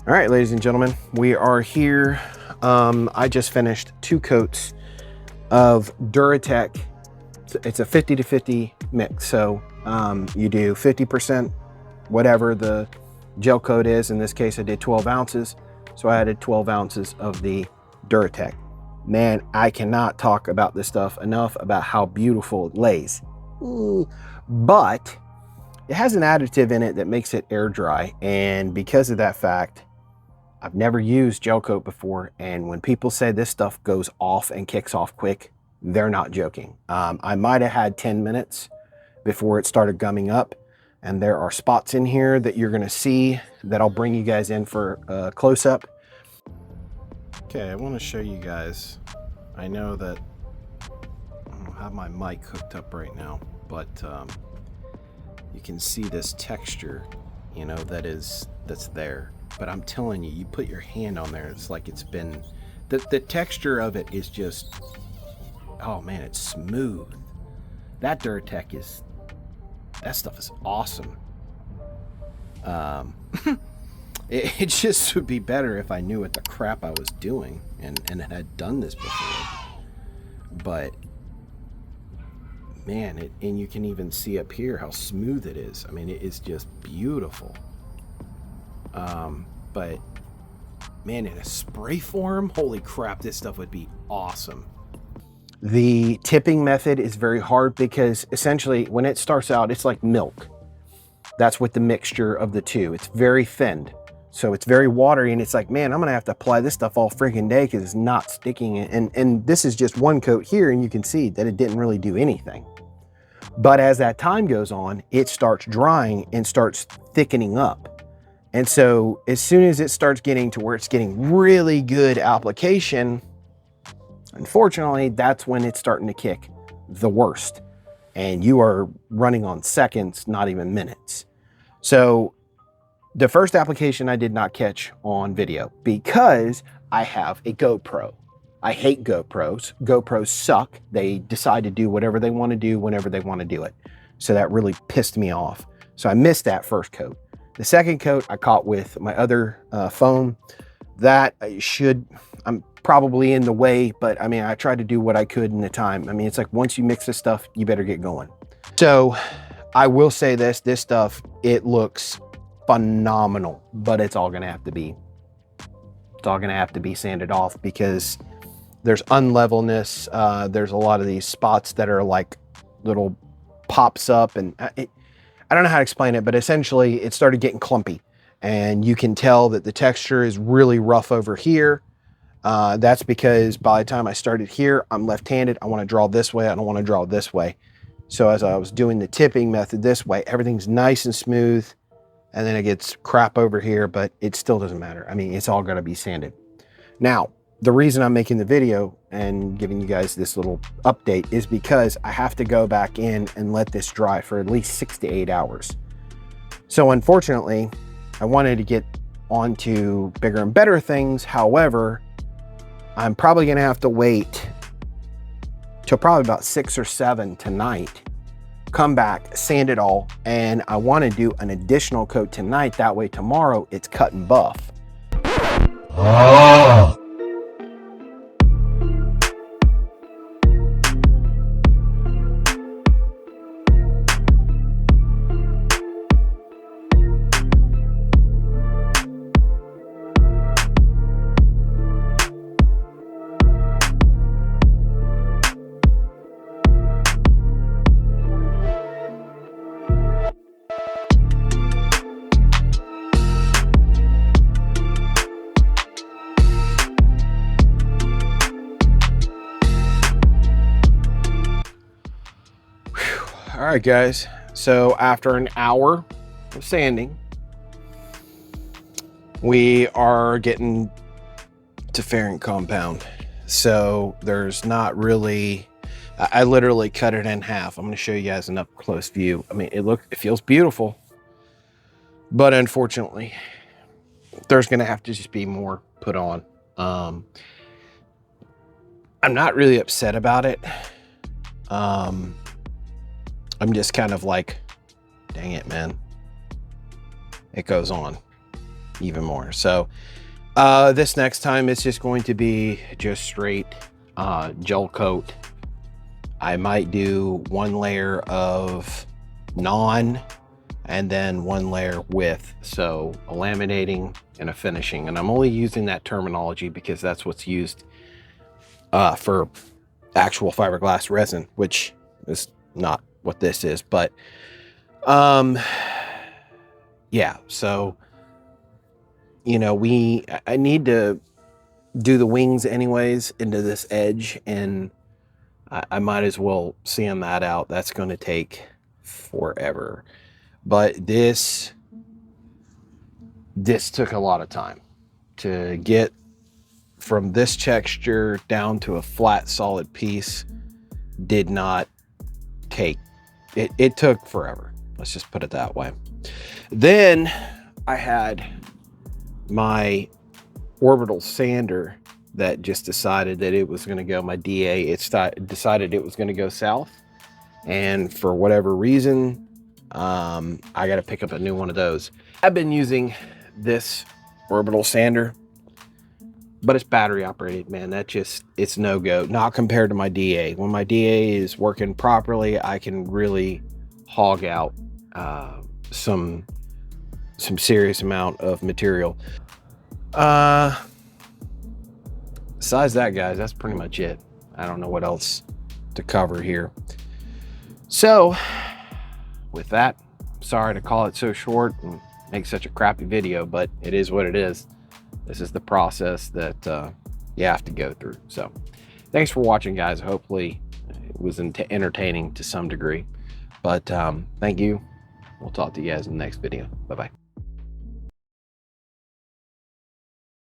All right, ladies and gentlemen, we are here. I just finished 2 coats of Duratec. It's a 50 to 50 mix. So you do 50% whatever the gel coat is. In this case, I did 12 ounces. So I added 12 ounces of the Duratec. Man, I cannot talk about this stuff enough about how beautiful it lays. But it has an additive in it that makes it air dry. And because of that fact, I've never used Gelcoat before, and when people say this stuff goes off and kicks off quick, they're not joking. I might have had 10 minutes before it started gumming up, and there are spots in here that you're gonna see that I'll bring you guys in for a close-up. Okay, I wanna show you guys. I know that I don't have my mic hooked up right now, but you can see this texture, you know, that's there. But I'm telling you, you put your hand on there, it's like it's been, the texture of it is just, oh man, it's smooth. That Duratec that stuff is awesome. It just would be better if I knew what the crap I was doing and had done this before. But man, and you can even see up here how smooth it is. I mean, it is just beautiful. But man, in a spray form, holy crap, this stuff would be awesome. The tipping method is very hard because essentially when it starts out, it's like milk. That's what the mixture of the two. It's very thin. So it's very watery, and it's like, man, I'm gonna have to apply this stuff all freaking day because it's not sticking. And this is just one coat here, and you can see that it didn't really do anything. But as that time goes on, it starts drying and starts thickening up. And so as soon as it starts getting to where it's getting really good application, unfortunately, that's when it's starting to kick the worst. And you are running on seconds, not even minutes. So the first application I did not catch on video because I have a GoPro. I hate GoPros. GoPros suck. They decide to do whatever they want to do whenever they want to do it. So that really pissed me off. So I missed that first coat. The second coat I caught with my other phone. That I'm probably in the way, but I mean, I tried to do what I could in the time. I mean, it's like once you mix this stuff, you better get going. So I will say this stuff, it looks phenomenal, but it's all gonna have to be sanded off because there's unlevelness. There's a lot of these spots that are like little pops up, and I don't know how to explain it, but essentially it started getting clumpy, and you can tell that the texture is really rough over here. That's because by the time I started here, I'm left-handed. I want to draw this way. I don't want to draw this way. So as I was doing the tipping method this way, everything's nice and smooth, and then it gets crap over here, but it still doesn't matter. I mean, it's all going to be sanded. Now, the reason I'm making the video and giving you guys this little update is because I have to go back in and let this dry for at least 6 to 8 hours. So unfortunately, I wanted to get onto bigger and better things. However, I'm probably gonna have to wait till probably about 6 or 7 tonight, come back, sand it all, and I wanna do an additional coat tonight. That way tomorrow it's cut and buff. Oh. All right, guys. So after an hour of sanding, we are getting to fairing compound. So there's not really, I literally cut it in half. I'm going to show you guys an up close view. I mean, it feels beautiful, but unfortunately, there's going to have to just be more put on. I'm not really upset about it. I'm just kind of like, dang it, man. It goes on. even more. So this next time it's just going to be just straight gel coat. I might do one layer of non and then one layer with, so a laminating and a finishing. And I'm only using that terminology because that's what's used for actual fiberglass resin, which is not what this is. But yeah, so you know, I need to do the wings anyways into this edge, and I might as well sand that out. That's going to take forever. But this took a lot of time to get from this texture down to a flat solid piece. Did not take, it took forever. Let's just put it that way. Then I had my orbital sander that just decided that it was going to go, my DA, it decided it was going to go south. And for whatever reason, I got to pick up a new one of those. I've been using this orbital sander, but it's battery operated, man. That just, it's no go, not compared to my DA. When my DA is working properly, I can really hog out some serious amount of material. Besides that, guys, that's pretty much it. I don't know what else to cover here. So with that, sorry to call it so short and make such a crappy video, but it is what it is. This is the process that you have to go through. So thanks for watching, guys. Hopefully it was entertaining to some degree, but thank you. We'll talk to you guys in the next video. Bye-bye.